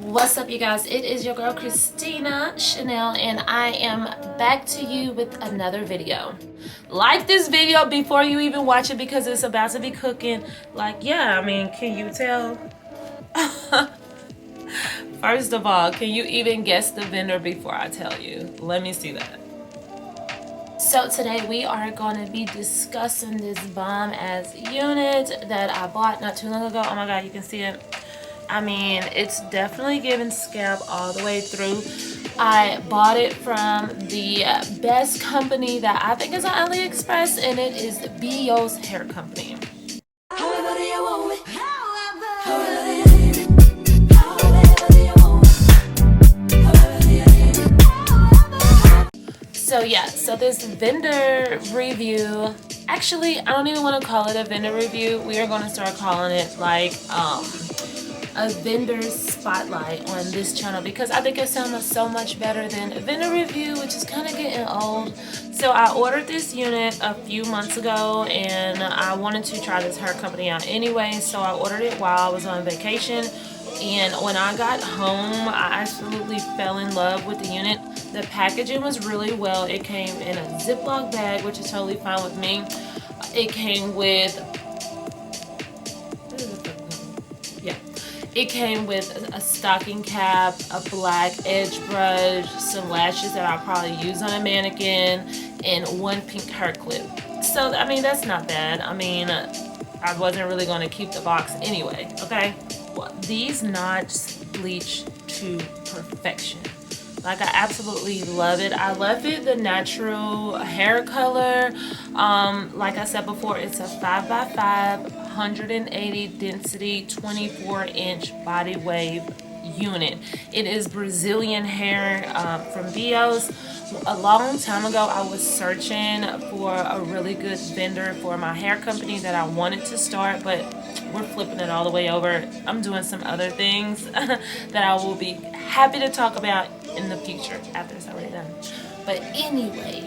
What's up, you guys? It is your girl Christina Chanel, and I am back to you with another video. Like this video before you even watch it because it's about to be cooking. Like, yeah, I mean, can you tell? First of all, can you even guess the vendor before I tell you? Let me see that. So today we are going to be discussing this bomb ass unit that I bought not too long ago. Oh my god, you can see it. I mean, it's definitely giving scalp all the way through. I bought it from the best company that I think is on AliExpress, and it is Beeos hair company. So yeah, so this vendor review, actually I don't even want to call it a vendor review. We are going to start calling it like a vendor spotlight on this channel, because I think it sounds so much better than a vendor review, which is kind of getting old. So I ordered this unit a few months ago, and I wanted to try this hair company out anyway, so I ordered it while I was on vacation. And when I got home, I absolutely fell in love with the unit. The packaging was really well. It came in a Ziploc bag, which is totally fine with me. It came with, it came with a stocking cap, a black edge brush, some lashes that I'll probably use on a mannequin, and one pink hair clip. So, I mean, that's not bad. I mean, I wasn't really going to keep the box anyway, okay? Well, these knots bleach to perfection. Like, I absolutely love it. I love it, the natural hair color. Like I said before, it's a 5x5, 180 density, 24-inch body wave unit. It is Brazilian hair from Beeos. A long time ago, I was searching for a really good vendor for my hair company that I wanted to start, but we're flipping it all the way over. I'm doing some other things that I will be happy to talk about in the future after it's already done. But anyway,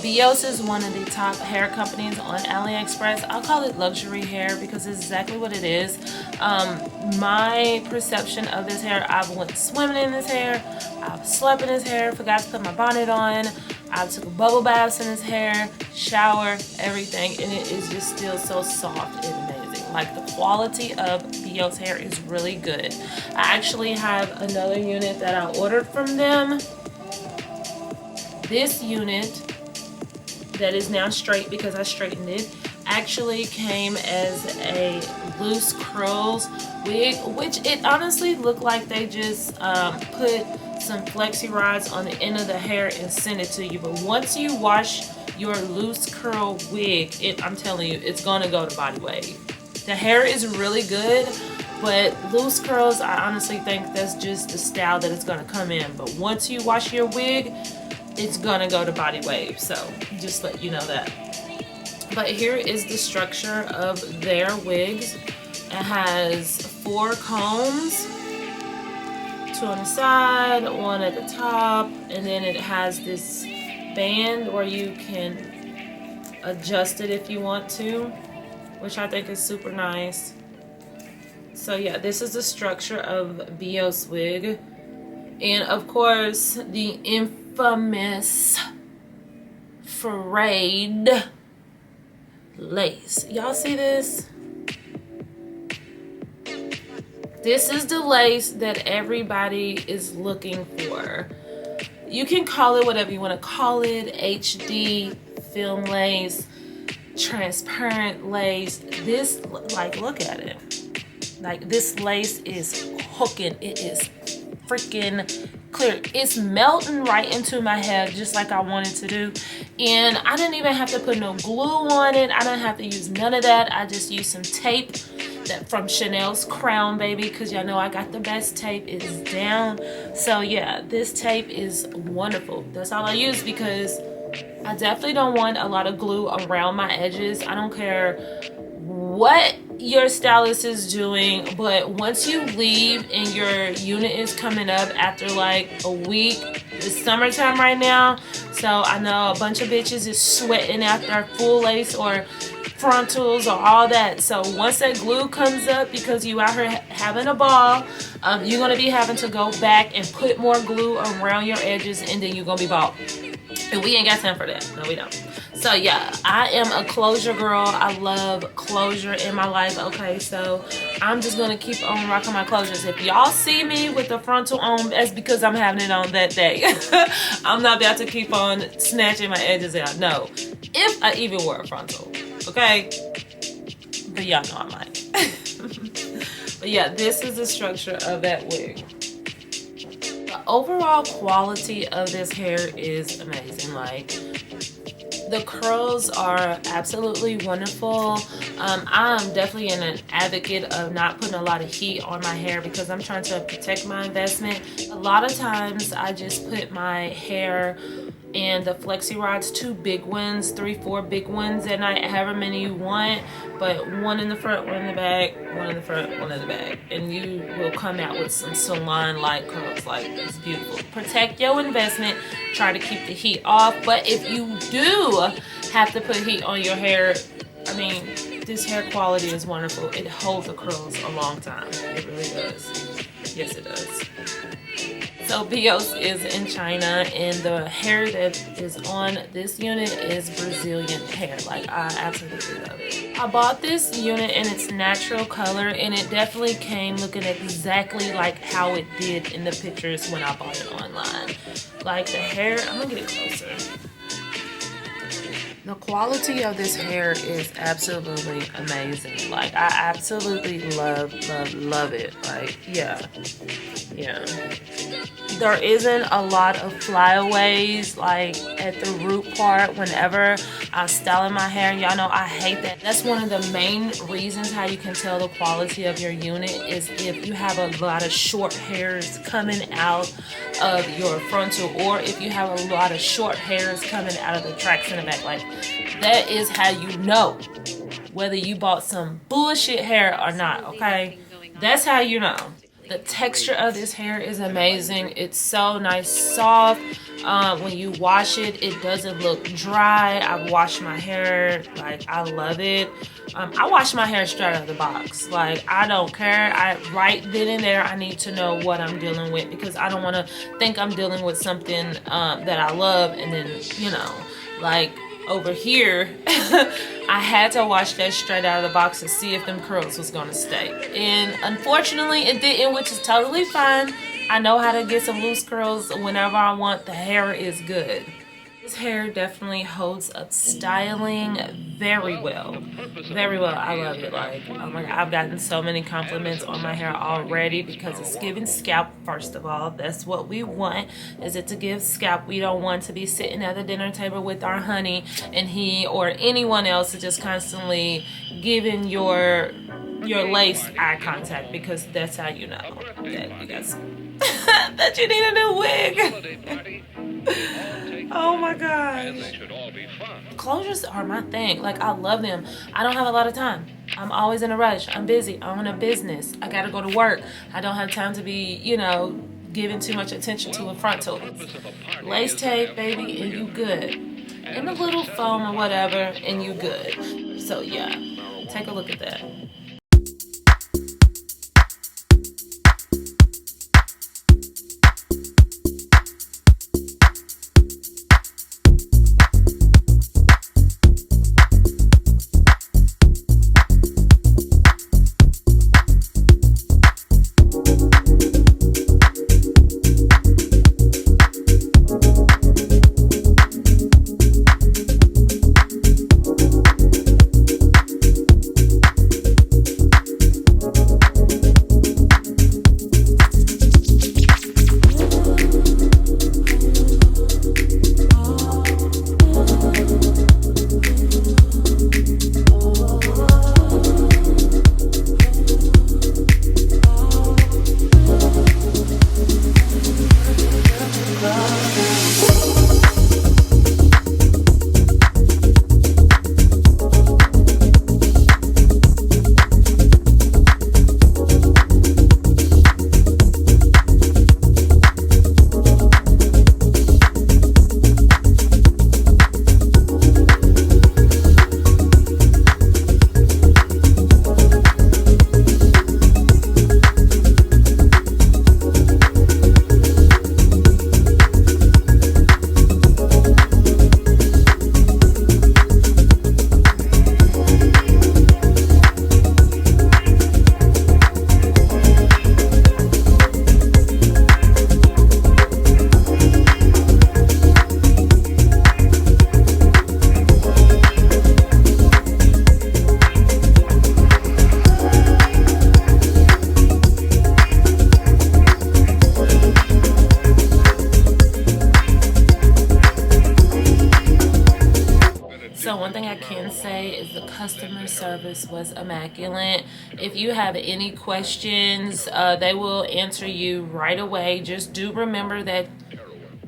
Beeos is one of the top hair companies on AliExpress. I'll call it luxury hair because it's exactly what it is. My perception of this hair, I've went swimming in this hair, I've slept in this hair, forgot to put my bonnet on, I took bubble baths in this hair, shower, everything, and it is just still so soft and amazing. Like, the quality of Beeos hair is really good. I actually have another unit that I ordered from them. This unit that is now straight because I straightened it actually came as a loose curls wig, which it honestly looked like they just put some flexi rods on the end of the hair and sent it to you. But once you wash your loose curl wig, I'm telling you, it's gonna go to body wave. The hair is really good, but loose curls, I honestly think that's just the style that it's gonna come in. But once you wash your wig, it's gonna go to body wave, so just let you know that. But here is the structure of their wigs. It has 4 combs, 2 on the side, 1 at the top, and then it has this band where you can adjust it if you want to, which I think is super nice. So yeah, this is the structure of Beeos wig. And of course, the infamous frayed lace. Y'all see this? This is the lace that everybody is looking for. You can call it whatever you want to call it. HD, film lace, transparent lace. This, like, look at it. Like, this lace is hooking. It is freaking clear. It's melting right into my head just like I wanted to do. And I didn't even have to put no glue on it. I didn't have to use none of that. I just used some tape that from Chanelcrown, baby, because y'all know I got the best tape. It's down. So yeah, this tape is wonderful. That's all I use because I definitely don't want a lot of glue around my edges. I don't care what your stylist is doing, but once you leave and your unit is coming up after like a week, it's summertime right now, so I know a bunch of bitches is sweating after full lace or frontals or all that. So once that glue comes up, because you out here having a ball, you're going to be having to go back and put more glue around your edges, and then you're going to be bald. And we ain't got time for that. No, we don't. So yeah, I am a closure girl. I love closure in my life. Okay, so I'm just gonna keep on rocking my closures. If y'all see me with the frontal on, that's because I'm having it on that day. I'm not about to keep on snatching my edges out. No, if I even wear a frontal, okay? But y'all know I might. But yeah, this is the structure of that wig. The overall quality of this hair is amazing. Like, the curls are absolutely wonderful. I'm definitely an advocate of not putting a lot of heat on my hair because I'm trying to protect my investment. A lot of times I just put my hair in the flexi rods, 2 big ones, 3, 4 big ones at night, however many you want, but 1 in the front, 1 in the back, 1 in the front, 1 in the back, and you will come out with some salon-like curls. Like, it's beautiful. Protect your investment. Try to keep the heat off. But if you do have to put heat on your hair, I mean, this hair quality is wonderful. It holds the curls a long time. It really does. Yes, it does. So Beeos is in China, and the hair that is on this unit is Brazilian hair. Like, I absolutely love it. I bought this unit in its natural color, and it definitely came looking exactly like how it did in the pictures when I bought it online. Like, the hair, I'm gonna get it closer. The quality of this hair is absolutely amazing. Like, I absolutely love it. Like, yeah. There isn't a lot of flyaways, like, at the root part whenever I'm styling my hair. And y'all know I hate that. That's one of the main reasons how you can tell the quality of your unit is if you have a lot of short hairs coming out of your frontal, or if you have a lot of short hairs coming out of the tracks in the back. Like, that is how you know whether you bought some bullshit hair or not, okay? That's how you know. The texture of this hair is amazing. It's so nice, soft. When you wash it, it doesn't look dry. I've washed my hair, like, I love it. I wash my hair straight out of the box. Like, I don't care. Right then and there, I need to know what I'm dealing with, because I don't want to think I'm dealing with something that I love, and then, you know, like, over here, I had to wash that straight out of the box to see if them curls was gonna stay. And unfortunately, it didn't, which is totally fine. I know how to get some loose curls whenever I want. The hair is good. This hair definitely holds up styling very well. Very well. I love it. Like, oh my God, I've gotten so many compliments on my hair already because it's giving scalp, first of all. That's what we want, is it to give scalp. We don't want to be sitting at the dinner table with our honey and he or anyone else is just constantly giving your lace eye contact, because that's how you know that you guys that you need a new wig. Oh my gosh. Closures are my thing. Like, I love them. I don't have a lot of time. I'm always in a rush. I'm busy. I own a business. I gotta go to work. I don't have time to be, you know, giving too much attention to a frontal. Lace tape, baby, and you good. And a little foam or whatever, and you good. So yeah, take a look at that. customer service was immaculate. If you have any questions, they will answer you right away. Just do remember that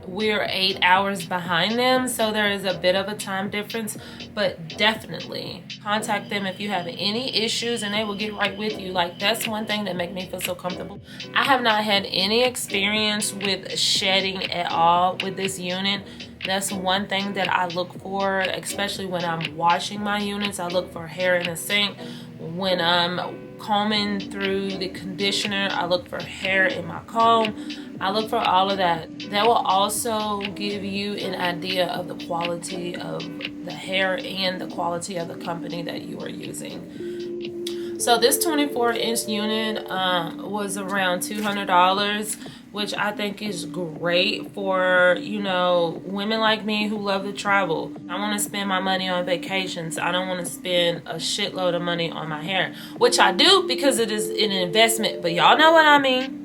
we're 8 hours behind them, so there is a bit of a time difference, but definitely contact them if you have any issues and they will get right with you. Like, that's one thing that makes me feel so comfortable. I have not had any experience with shedding at all with this unit. That's one thing that I look for, especially when I'm washing my units. I look for hair in the sink. When I'm combing through the conditioner, I look for hair in my comb. I look for all of that. That will also give you an idea of the quality of the hair and the quality of the company that you are using. So this 24-inch unit was around $200, which I think is great for, you know, women like me who love to travel. I want to spend my money on vacations. I don't want to spend a shitload of money on my hair, which I do because it is an investment, but y'all know what I mean.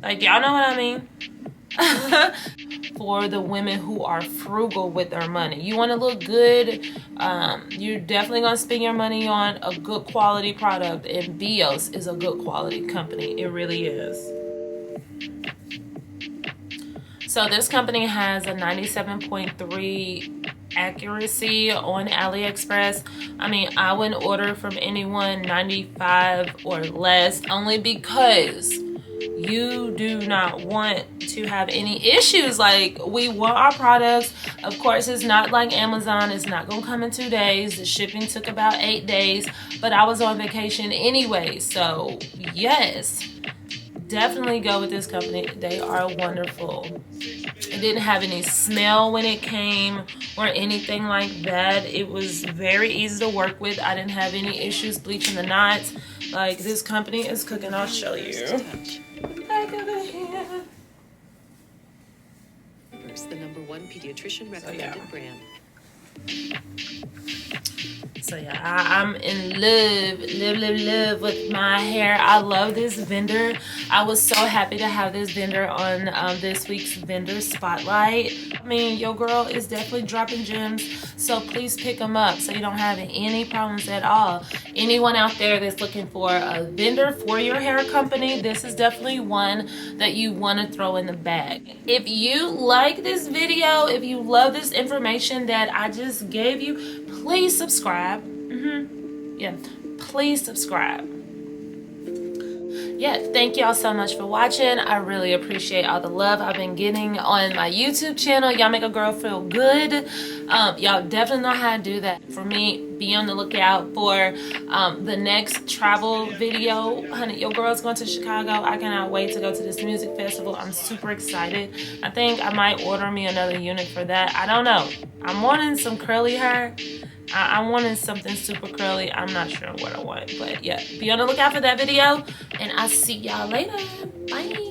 Like, y'all know what I mean. For the women who are frugal with their money, you want to look good. You're definitely going to spend your money on a good quality product, and Beeos is a good quality company. It really is. So this company has a 97.3 accuracy on AliExpress. I mean, I wouldn't order from anyone 95 or less, only because you do not want to have any issues. Like, we want our products. Of course, it's not like Amazon. It's not gonna come in 2 days. The shipping took about 8 days, but I was on vacation anyway. So yes, definitely go with this company. They are wonderful. It didn't have any smell when it came or anything like that. It was very easy to work with. I didn't have any issues bleaching the knots. Like, this company is cooking. I'll show you. Back over here. The #1 pediatrician recommended brand. So yeah, I'm in love with my hair. I love this vendor. I was so happy to have this vendor on this week's vendor spotlight. I mean, your girl is definitely dropping gems, so please pick them up so you don't have any problems at all. Anyone out there that's looking for a vendor for your hair company, this is definitely one that you want to throw in the bag. If you like this video, if you love this information that I just gave you, please subscribe. Yeah, please subscribe. Yeah, thank y'all so much for watching. I really appreciate all the love I've been getting on my YouTube channel. Y'all make a girl feel good. Y'all definitely know how to do that. For me, be on the lookout for the next travel video. Honey, your girl's going to Chicago. I cannot wait to go to this music festival. I'm super excited. I think I might order me another unit for that. I don't know. I'm wanting some curly hair. I wanted something super curly. I'm not sure what I want, but yeah, be on the lookout for that video, and I'll see y'all later. Bye.